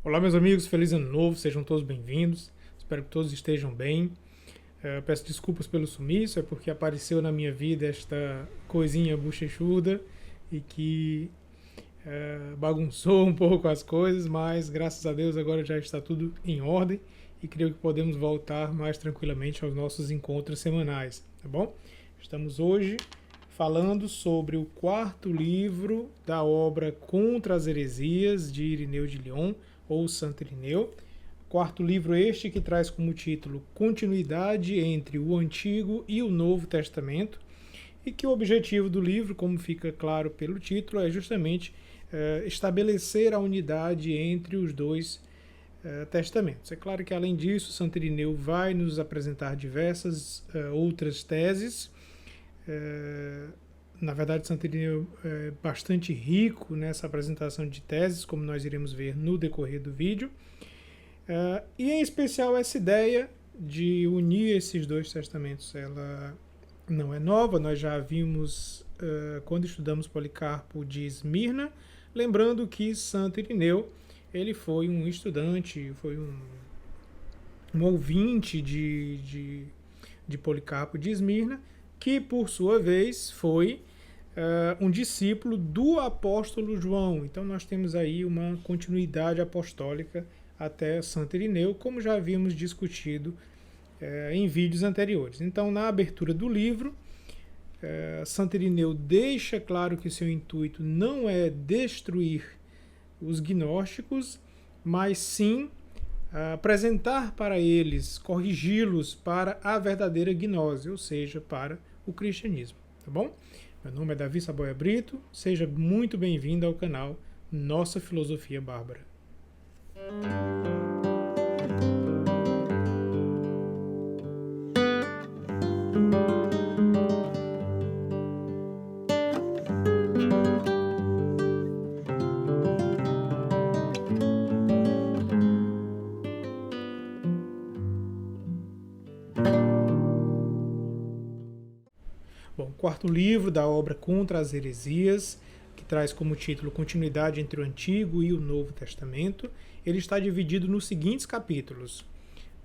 Olá, meus amigos, feliz ano novo, sejam todos bem-vindos. Espero que todos estejam bem. Peço desculpas pelo sumiço, é porque apareceu na minha vida esta coisinha bochechuda e que bagunçou um pouco as coisas, mas graças a Deus agora já está tudo em ordem e creio que podemos voltar mais tranquilamente aos nossos encontros semanais, tá bom? Estamos hoje falando sobre o quarto livro da obra Contra as Heresias, de Irineu de Lyon, ou Santo Irineu. Quarto livro este que traz como título Continuidade entre o Antigo e o Novo Testamento, e que o objetivo do livro, como fica claro pelo título, é justamente estabelecer a unidade entre os dois testamentos. É claro que, além disso, Santo Irineu vai nos apresentar diversas outras teses. Na verdade, Santo Irineu é bastante rico nessa apresentação de teses, como nós iremos ver no decorrer do vídeo. E em especial essa ideia de unir esses dois testamentos, ela não é nova, nós já vimos quando estudamos Policarpo de Esmirna, lembrando que Santo Irineu ele foi um estudante, foi um ouvinte de Policarpo de Esmirna, que por sua vez foi um discípulo do apóstolo João. Então nós temos aí uma continuidade apostólica até Santo Irineu, como já havíamos discutido em vídeos anteriores. Então, na abertura do livro, Santo Irineu deixa claro que seu intuito não é destruir os gnósticos, mas sim apresentar para eles, corrigi-los para a verdadeira gnose, ou seja, para o cristianismo. Tá bom? Meu nome é Davi Saboia Brito, seja muito bem-vindo ao canal Nossa Filosofia Bárbara. Bom, quarto livro da obra Contra as Heresias, que traz como título Continuidade entre o Antigo e o Novo Testamento. Ele está dividido nos seguintes capítulos: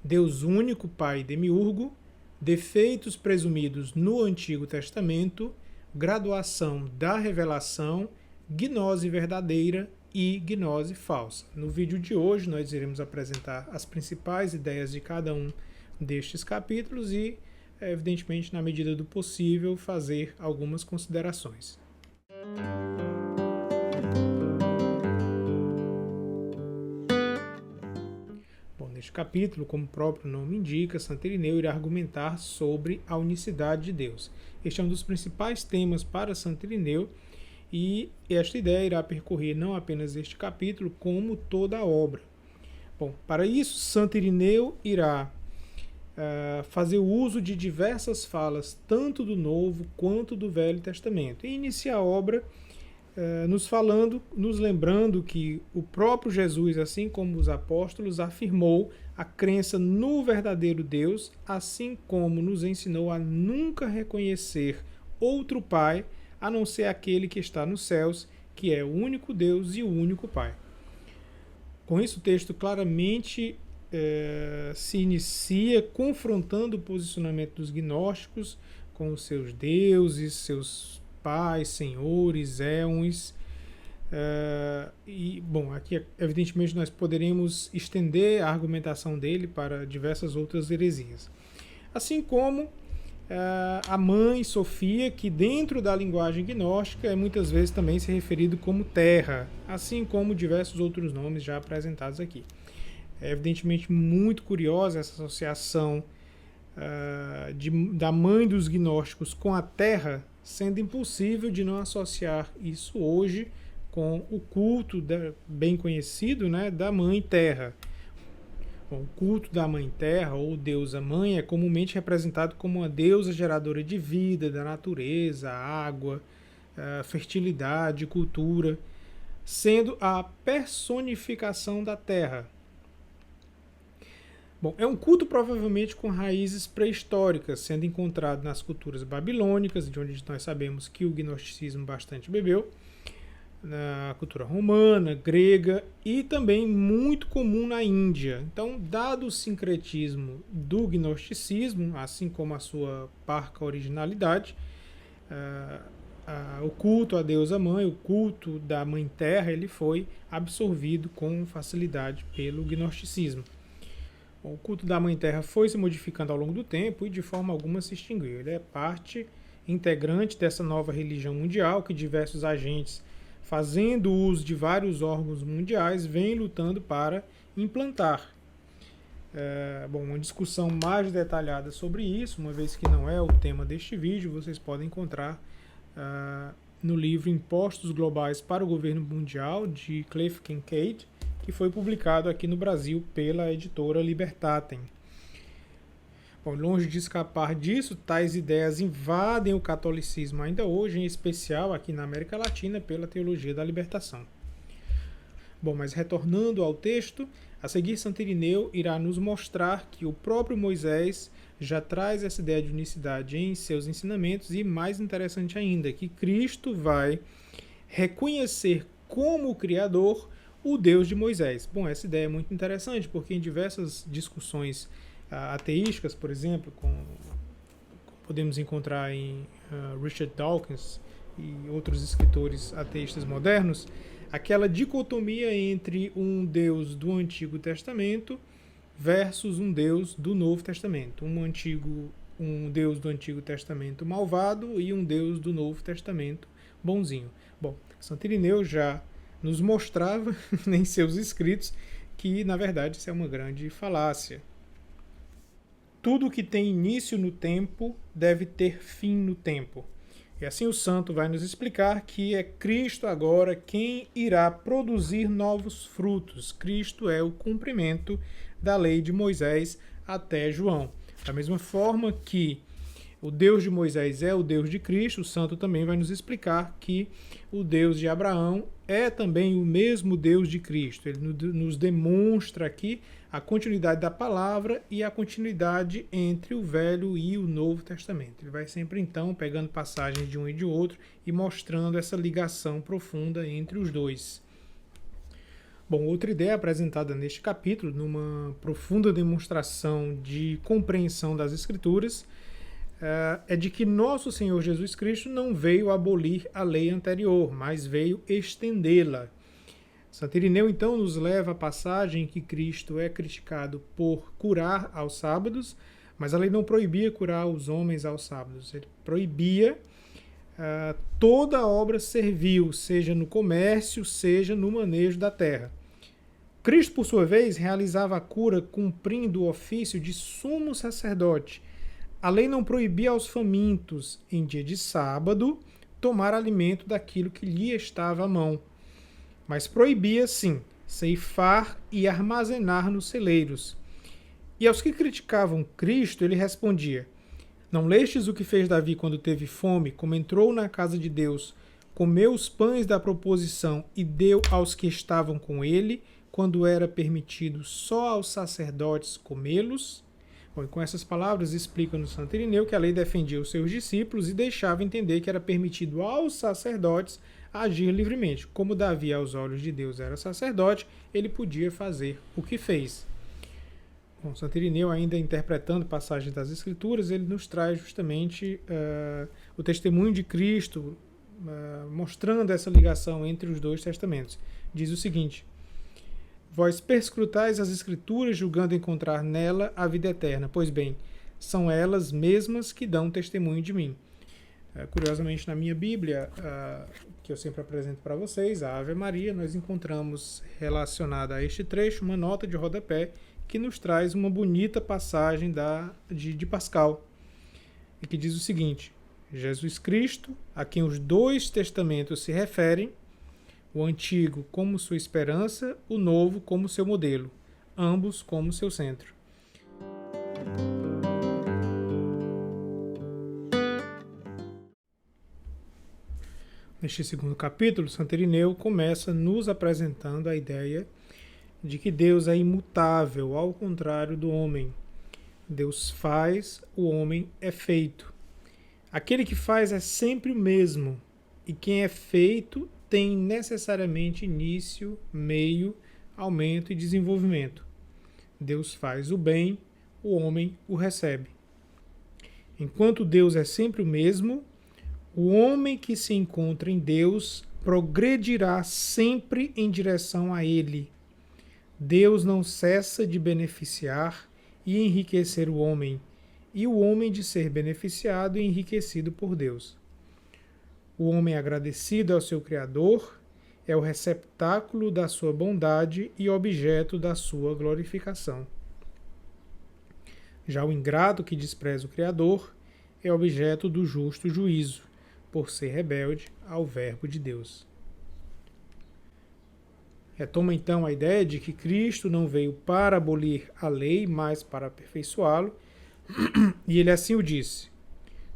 Deus único, Pai demiurgo, defeitos presumidos no Antigo Testamento, graduação da revelação, gnose verdadeira e gnose falsa. No vídeo de hoje nós iremos apresentar as principais ideias de cada um destes capítulos e, evidentemente, na medida do possível, fazer algumas considerações. Bom, neste capítulo, como o próprio nome indica, Santo Irineu irá argumentar sobre a unicidade de Deus. Este é um dos principais temas para Santo Irineu e esta ideia irá percorrer não apenas este capítulo, como toda a obra. Bom, para isso, Santo Irineu irá fazer uso de diversas falas, tanto do Novo quanto do Velho Testamento, e inicia a obra nos lembrando que o próprio Jesus, assim como os apóstolos, afirmou a crença no verdadeiro Deus, assim como nos ensinou a nunca reconhecer outro Pai, a não ser aquele que está nos céus, que é o único Deus e o único Pai. Com isso, o texto claramente se inicia confrontando o posicionamento dos gnósticos com os seus deuses, seus pais, senhores, éons. E, bom, aqui evidentemente nós poderemos estender a argumentação dele para diversas outras heresias. Assim como a mãe Sofia, que dentro da linguagem gnóstica é muitas vezes também se referido como terra, assim como diversos outros nomes já apresentados aqui. É evidentemente muito curiosa essa associação da mãe dos gnósticos com a terra, sendo impossível de não associar isso hoje com o culto bem conhecido, né, da Mãe Terra. Bom, o culto da Mãe Terra, ou deusa mãe, é comumente representado como uma deusa geradora de vida, da natureza, água, fertilidade, cultura, sendo a personificação da terra. Bom, é um culto provavelmente com raízes pré-históricas, sendo encontrado nas culturas babilônicas, de onde nós sabemos que o gnosticismo bastante bebeu, na cultura romana, grega e também muito comum na Índia. Então, dado o sincretismo do gnosticismo, assim como a sua parca originalidade, o culto à deusa mãe, o culto da mãe terra, ele foi absorvido com facilidade pelo gnosticismo. O culto da mãe terra foi se modificando ao longo do tempo e de forma alguma se extinguiu. Ele é parte integrante dessa nova religião mundial que diversos agentes, fazendo uso de vários órgãos mundiais, vêm lutando para implantar. Uma discussão mais detalhada sobre isso, uma vez que não é o tema deste vídeo, vocês podem encontrar no livro Impostos Globais para o Governo Mundial, de Cliff Kincaid, que foi publicado aqui no Brasil pela editora Libertatem. Bom, longe de escapar disso, tais ideias invadem o catolicismo ainda hoje, em especial aqui na América Latina, pela teologia da libertação. Bom, mas retornando ao texto, a seguir Santo Irineu irá nos mostrar que o próprio Moisés já traz essa ideia de unicidade em seus ensinamentos e, mais interessante ainda, que Cristo vai reconhecer como Criador o Deus de Moisés. Bom, essa ideia é muito interessante, porque em diversas discussões ateísticas, por exemplo, podemos encontrar em Richard Dawkins e outros escritores ateístas modernos, aquela dicotomia entre um Deus do Antigo Testamento versus um Deus do Novo Testamento. Um Deus do Antigo Testamento malvado e um Deus do Novo Testamento bonzinho. Bom, Santo Irineu já nos mostrava em seus escritos que, na verdade, isso é uma grande falácia. Tudo que tem início no tempo deve ter fim no tempo. E assim o santo vai nos explicar que é Cristo agora quem irá produzir novos frutos. Cristo é o cumprimento da lei de Moisés até João. Da mesma forma que o Deus de Moisés é o Deus de Cristo, o santo também vai nos explicar que o Deus de Abraão é também o mesmo Deus de Cristo. Ele nos demonstra aqui a continuidade da palavra e a continuidade entre o Velho e o Novo Testamento. Ele vai sempre, então, pegando passagens de um e de outro e mostrando essa ligação profunda entre os dois. Bom, outra ideia apresentada neste capítulo, numa profunda demonstração de compreensão das Escrituras, é de que nosso Senhor Jesus Cristo não veio abolir a lei anterior, mas veio estendê-la. Santo Irineu, então, nos leva à passagem que Cristo é criticado por curar aos sábados, mas a lei não proibia curar os homens aos sábados. Ele proibia toda a obra servil, seja no comércio, seja no manejo da terra. Cristo, por sua vez, realizava a cura cumprindo o ofício de sumo sacerdote. A lei não proibia aos famintos, em dia de sábado, tomar alimento daquilo que lhe estava à mão. Mas proibia, sim, ceifar e armazenar nos celeiros. E aos que criticavam Cristo, ele respondia: não lestes o que fez Davi quando teve fome, como entrou na casa de Deus, comeu os pães da proposição e deu aos que estavam com ele, quando era permitido só aos sacerdotes comê-los? Bom, e com essas palavras explica-nos Santo Irineu que a lei defendia os seus discípulos e deixava entender que era permitido aos sacerdotes agir livremente. Como Davi, aos olhos de Deus, era sacerdote, ele podia fazer o que fez. Bom, Santo Irineu, ainda interpretando passagens das Escrituras, ele nos traz justamente o testemunho de Cristo, mostrando essa ligação entre os dois testamentos. Diz o seguinte: vós perscrutais as Escrituras, julgando encontrar nela a vida eterna. Pois bem, são elas mesmas que dão testemunho de mim. Curiosamente, na minha Bíblia, que eu sempre apresento para vocês, a Ave Maria, nós encontramos relacionada a este trecho uma nota de rodapé que nos traz uma bonita passagem de Pascal, e que diz o seguinte: Jesus Cristo, a quem os dois testamentos se referem, o antigo como sua esperança, o novo como seu modelo, ambos como seu centro. Neste segundo capítulo, Santo Irineu começa nos apresentando a ideia de que Deus é imutável, ao contrário do homem. Deus faz, o homem é feito. Aquele que faz é sempre o mesmo, e quem é feito tem necessariamente início, meio, aumento e desenvolvimento. Deus faz o bem, o homem o recebe. Enquanto Deus é sempre o mesmo, o homem que se encontra em Deus progredirá sempre em direção a Ele. Deus não cessa de beneficiar e enriquecer o homem, e o homem de ser beneficiado e enriquecido por Deus. O homem agradecido ao seu Criador é o receptáculo da sua bondade e objeto da sua glorificação. Já o ingrato que despreza o Criador é objeto do justo juízo, por ser rebelde ao verbo de Deus. Retoma então a ideia de que Cristo não veio para abolir a lei, mas para aperfeiçoá-lo, e ele assim o disse: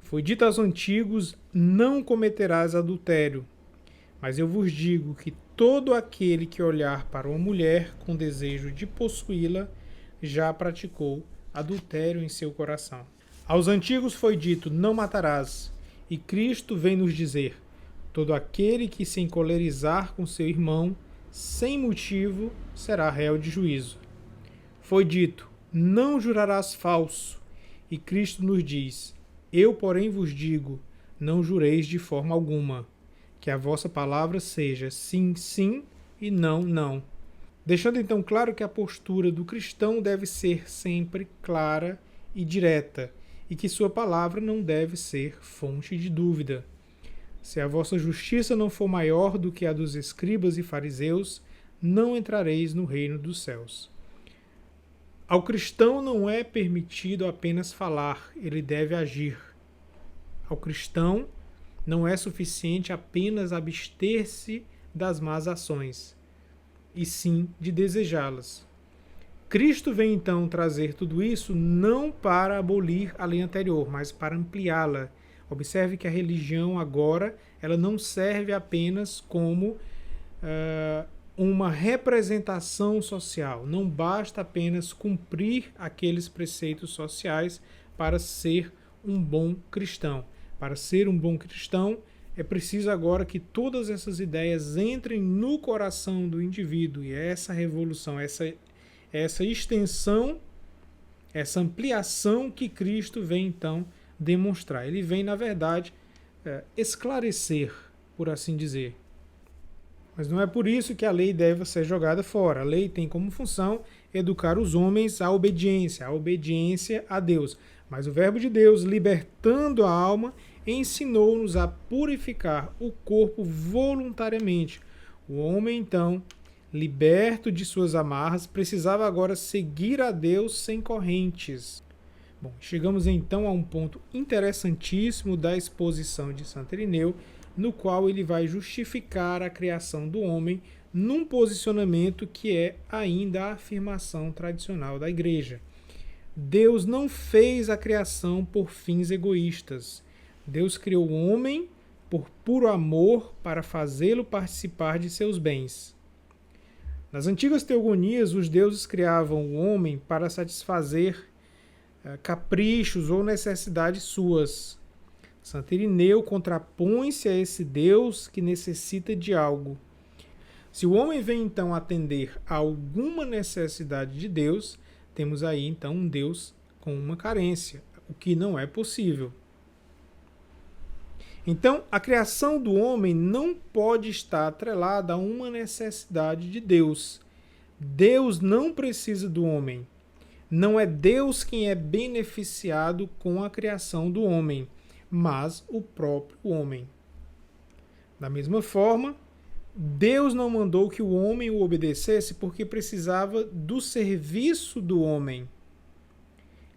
foi dito aos antigos, não cometerás adultério, mas eu vos digo que todo aquele que olhar para uma mulher com desejo de possuí-la, já praticou adultério em seu coração. Aos antigos foi dito, não matarás, e Cristo vem nos dizer, todo aquele que se encolerizar com seu irmão, sem motivo, será réu de juízo. Foi dito, não jurarás falso, e Cristo nos diz, eu, porém, vos digo, não jureis de forma alguma, que a vossa palavra seja sim, sim e não, não. Deixando então claro que a postura do cristão deve ser sempre clara e direta, e que sua palavra não deve ser fonte de dúvida. Se a vossa justiça não for maior do que a dos escribas e fariseus, não entrareis no reino dos céus. Ao cristão não é permitido apenas falar, ele deve agir. Ao cristão não é suficiente apenas abster-se das más ações, e sim de desejá-las. Cristo vem então trazer tudo isso não para abolir a lei anterior, mas para ampliá-la. Observe que a religião agora ela não serve apenas como uma representação social. Não basta apenas cumprir aqueles preceitos sociais para ser um bom cristão. Para ser um bom cristão, é preciso agora que todas essas ideias entrem no coração do indivíduo. E essa revolução, essa extensão, essa ampliação que Cristo vem então demonstrar. Ele vem, na verdade, esclarecer, por assim dizer. Mas não é por isso que a lei deve ser jogada fora. A lei tem como função educar os homens à obediência a Deus. Mas o verbo de Deus, libertando a alma, ensinou-nos a purificar o corpo voluntariamente. O homem, então, liberto de suas amarras, precisava agora seguir a Deus sem correntes. Bom, chegamos então a um ponto interessantíssimo da exposição de Santo Irineu, no qual ele vai justificar a criação do homem num posicionamento que é ainda a afirmação tradicional da Igreja. Deus não fez a criação por fins egoístas. Deus criou o homem por puro amor para fazê-lo participar de seus bens. Nas antigas teogonias, os deuses criavam o homem para satisfazer caprichos ou necessidades suas. Santo Irineu contrapõe-se a esse Deus que necessita de algo. Se o homem vem então atender a alguma necessidade de Deus, temos aí então um Deus com uma carência, o que não é possível. Então, a criação do homem não pode estar atrelada a uma necessidade de Deus. Deus não precisa do homem. Não é Deus quem é beneficiado com a criação do homem, mas o próprio homem. Da mesma forma, Deus não mandou que o homem o obedecesse porque precisava do serviço do homem,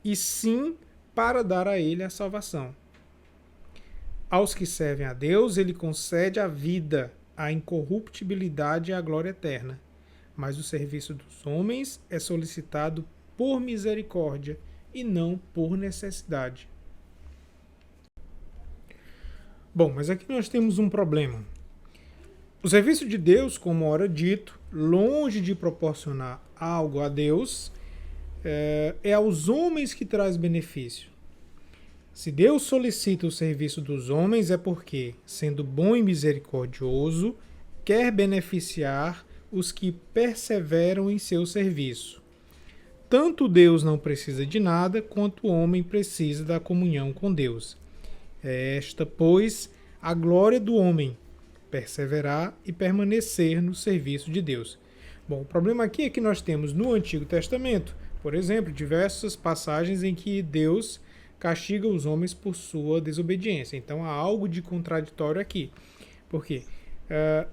e sim para dar a ele a salvação. Aos que servem a Deus, ele concede a vida, a incorruptibilidade e a glória eterna. Mas o serviço dos homens é solicitado por misericórdia e não por necessidade. Bom, mas aqui nós temos um problema. O serviço de Deus, como ora dito, longe de proporcionar algo a Deus, é aos homens que traz benefício. Se Deus solicita o serviço dos homens é porque, sendo bom e misericordioso, quer beneficiar os que perseveram em seu serviço. Tanto Deus não precisa de nada, quanto o homem precisa da comunhão com Deus. É esta, pois, a glória do homem, perseverar e permanecer no serviço de Deus. Bom, o problema aqui é que nós temos no Antigo Testamento, por exemplo, diversas passagens em que Deus castiga os homens por sua desobediência. Então há algo de contraditório aqui. Por quê?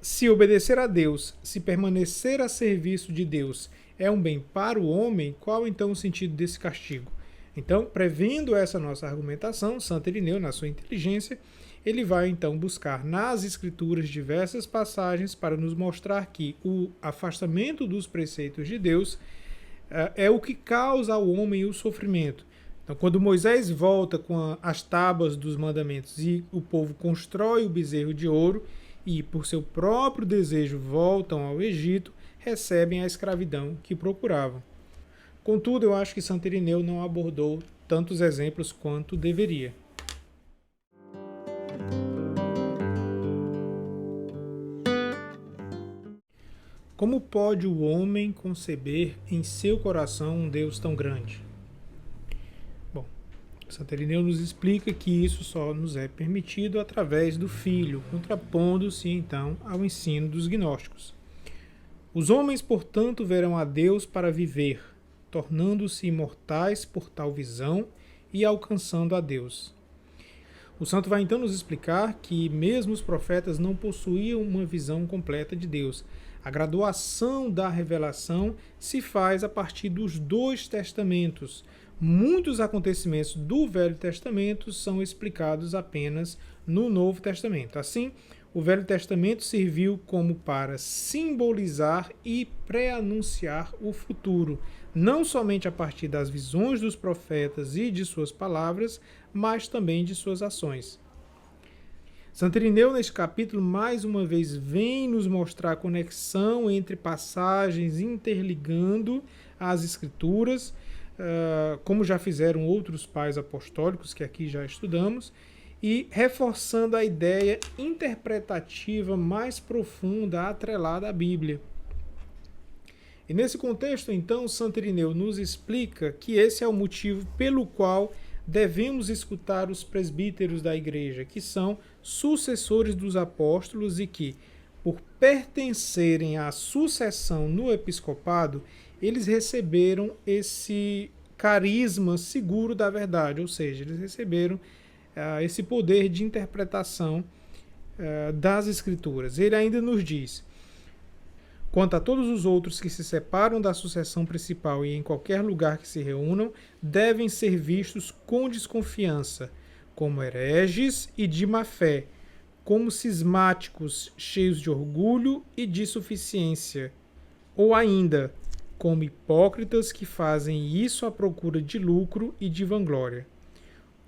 Se obedecer a Deus, se permanecer a serviço de Deus é um bem para o homem, qual então o sentido desse castigo? Então, prevendo essa nossa argumentação, Santo Irineu, na sua inteligência, ele vai então buscar nas Escrituras diversas passagens para nos mostrar que o afastamento dos preceitos de Deus é o que causa ao homem o sofrimento. Então, quando Moisés volta com as tábuas dos mandamentos e o povo constrói o bezerro de ouro e, por seu próprio desejo, voltam ao Egito, recebem a escravidão que procuravam. Contudo, eu acho que Santo Irineu não abordou tantos exemplos quanto deveria. Como pode o homem conceber em seu coração um Deus tão grande? Bom, Santo Irineu nos explica que isso só nos é permitido através do Filho, contrapondo-se então ao ensino dos gnósticos. Os homens, portanto, verão a Deus para viver, tornando-se imortais por tal visão e alcançando a Deus. O santo vai então nos explicar que mesmo os profetas não possuíam uma visão completa de Deus. A graduação da revelação se faz a partir dos dois testamentos. Muitos acontecimentos do Velho Testamento são explicados apenas no Novo Testamento. Assim, o Velho Testamento serviu como para simbolizar e pré-anunciar o futuro, não somente a partir das visões dos profetas e de suas palavras, mas também de suas ações. Santo Irineu, neste capítulo, mais uma vez, vem nos mostrar a conexão entre passagens interligando as Escrituras, como já fizeram outros pais apostólicos, que aqui já estudamos, e reforçando a ideia interpretativa mais profunda atrelada à Bíblia. E nesse contexto, então, Santo Irineu nos explica que esse é o motivo pelo qual devemos escutar os presbíteros da Igreja, que são sucessores dos apóstolos e que, por pertencerem à sucessão no episcopado, eles receberam esse carisma seguro da verdade, ou seja, eles receberam esse poder de interpretação das Escrituras. Ele ainda nos diz: quanto a todos os outros que se separam da sucessão principal e em qualquer lugar que se reúnam, devem ser vistos com desconfiança, como hereges e de má fé, como cismáticos, cheios de orgulho e de suficiência, ou ainda, como hipócritas que fazem isso à procura de lucro e de vanglória.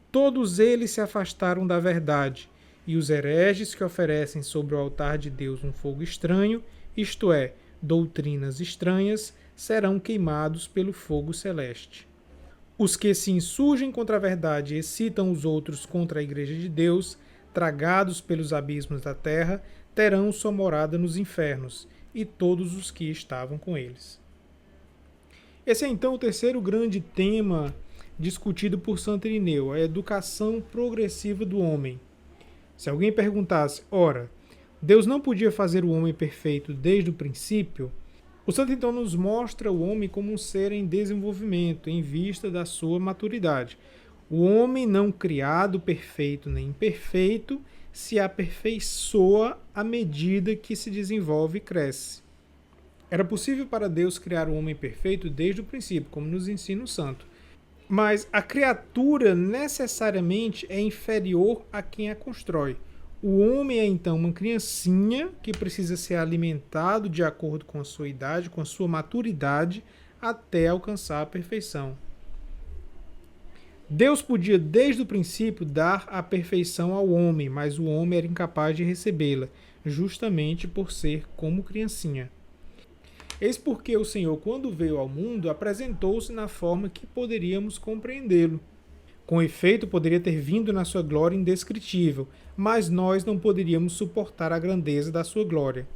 Todos eles se afastaram da verdade, e os hereges que oferecem sobre o altar de Deus um fogo estranho, isto é, doutrinas estranhas, serão queimados pelo fogo celeste. Os que se insurgem contra a verdade e excitam os outros contra a Igreja de Deus, tragados pelos abismos da terra, terão sua morada nos infernos, e todos os que estavam com eles. Esse é então o terceiro grande tema discutido por Santo Irineu, a educação progressiva do homem. Se alguém perguntasse, ora, Deus não podia fazer o homem perfeito desde o princípio? O santo então nos mostra o homem como um ser em desenvolvimento, em vista da sua maturidade. O homem não criado perfeito nem imperfeito se aperfeiçoa à medida que se desenvolve e cresce. Era possível para Deus criar o homem perfeito desde o princípio, como nos ensina o santo. Mas a criatura necessariamente é inferior a quem a constrói. O homem é então uma criancinha que precisa ser alimentado de acordo com a sua idade, com a sua maturidade, até alcançar a perfeição. Deus podia desde o princípio dar a perfeição ao homem, mas o homem era incapaz de recebê-la, justamente por ser como criancinha. Eis porque o Senhor, quando veio ao mundo, apresentou-se na forma que poderíamos compreendê-lo. Com efeito, poderia ter vindo na sua glória indescritível, mas nós não poderíamos suportar a grandeza da sua glória.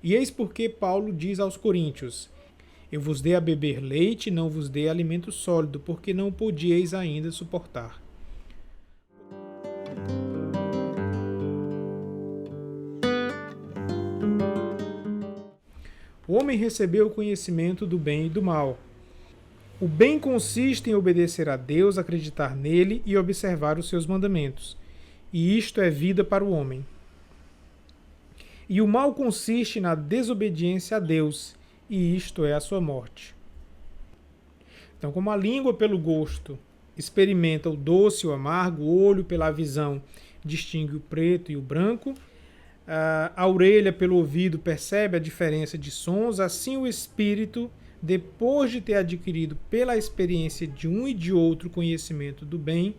E eis porque Paulo diz aos coríntios: eu vos dei a beber leite, não vos dei alimento sólido, porque não podíeis ainda suportar. O homem recebeu o conhecimento do bem e do mal. O bem consiste em obedecer a Deus, acreditar nele e observar os seus mandamentos. E isto é vida para o homem. E o mal consiste na desobediência a Deus, e isto é a sua morte. Então, como a língua pelo gosto experimenta o doce e o amargo, o olho pela visão distingue o preto e o branco, a orelha pelo ouvido percebe a diferença de sons, assim o espírito, depois de ter adquirido pela experiência de um e de outro conhecimento do bem,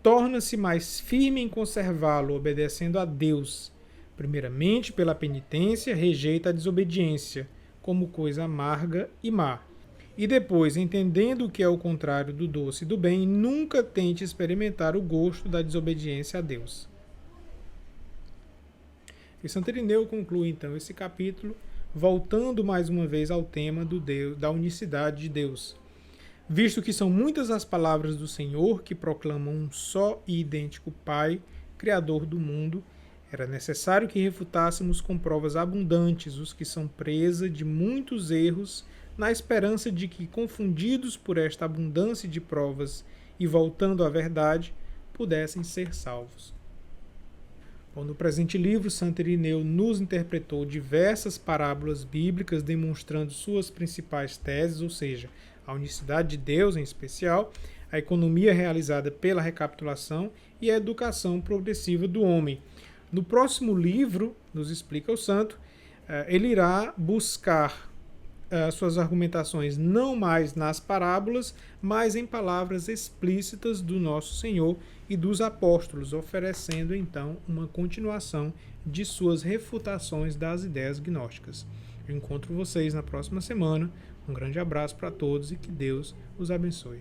torna-se mais firme em conservá-lo, obedecendo a Deus. Primeiramente, pela penitência, rejeita a desobediência, como coisa amarga e má. E depois, entendendo o que é o contrário do doce e do bem, nunca tente experimentar o gosto da desobediência a Deus. E Santo Irineu conclui então esse capítulo, voltando mais uma vez ao tema da unicidade de Deus. Visto que são muitas as palavras do Senhor que proclamam um só e idêntico Pai, Criador do mundo, era necessário que refutássemos com provas abundantes os que são presa de muitos erros, na esperança de que, confundidos por esta abundância de provas e voltando à verdade, pudessem ser salvos. Bom, no presente livro, Santo Irineu nos interpretou diversas parábolas bíblicas demonstrando suas principais teses, ou seja, a unicidade de Deus em especial, a economia realizada pela recapitulação e a educação progressiva do homem. No próximo livro, nos explica o santo, ele irá buscar suas argumentações não mais nas parábolas, mas em palavras explícitas do nosso Senhor e dos apóstolos, oferecendo então uma continuação de suas refutações das ideias gnósticas. Eu encontro vocês na próxima semana. Um grande abraço para todos e que Deus os abençoe.